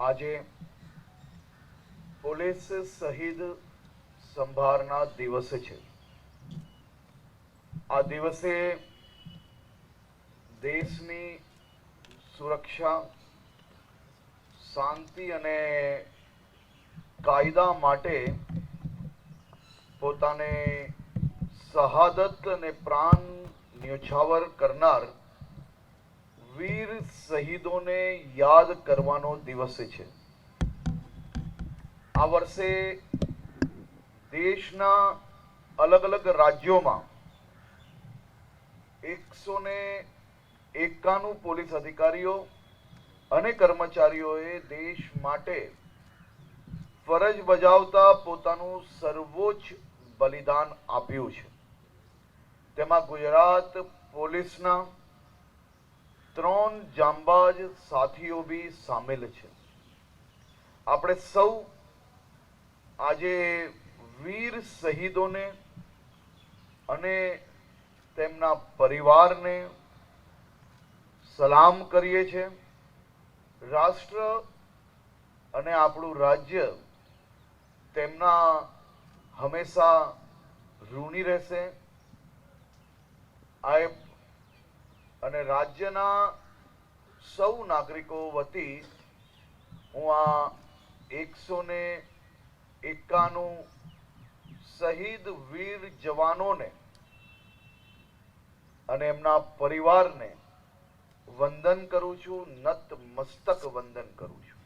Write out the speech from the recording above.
આજે પોલીસ શહીદ સંભાળના દિવસે છે। આ દિવસે દેશની સુરક્ષા, શાંતિ અને કાયદા માટે પોતાને શહાદત અને પ્રાણ ન્યોછાવર કરનાર વીર શહીદોને યાદ કરવાનો દિવસ છે। આ વર્ષે દેશના અલગ અલગ રાજ્યોમાં 191 પોલીસ અધિકારીઓ અને કર્મચારીઓએ દેશ માટે ફરજ બજાવતા પોતાનું સર્વોચ્ચ બલિદાન આપ્યું છે। તેમાં ગુજરાત પોલીસના 3 જાંબાજ સાથીઓ બી સામેલ છે। આપણે સૌ આજે વીર શહીદોને અને તેમના પરિવારને સલામ કરીએ છીએ। રાષ્ટ્ર અને આપણું રાજ્ય તેમના હંમેશા ઋણી રહેશે। અને રાજ્યના સૌ નાગરિકો વતી હું આ 191 શહીદ વીર જવાનોને અને એમના પરિવારને વંદન કરું છું, નત મસ્તક વંદન કરું છું।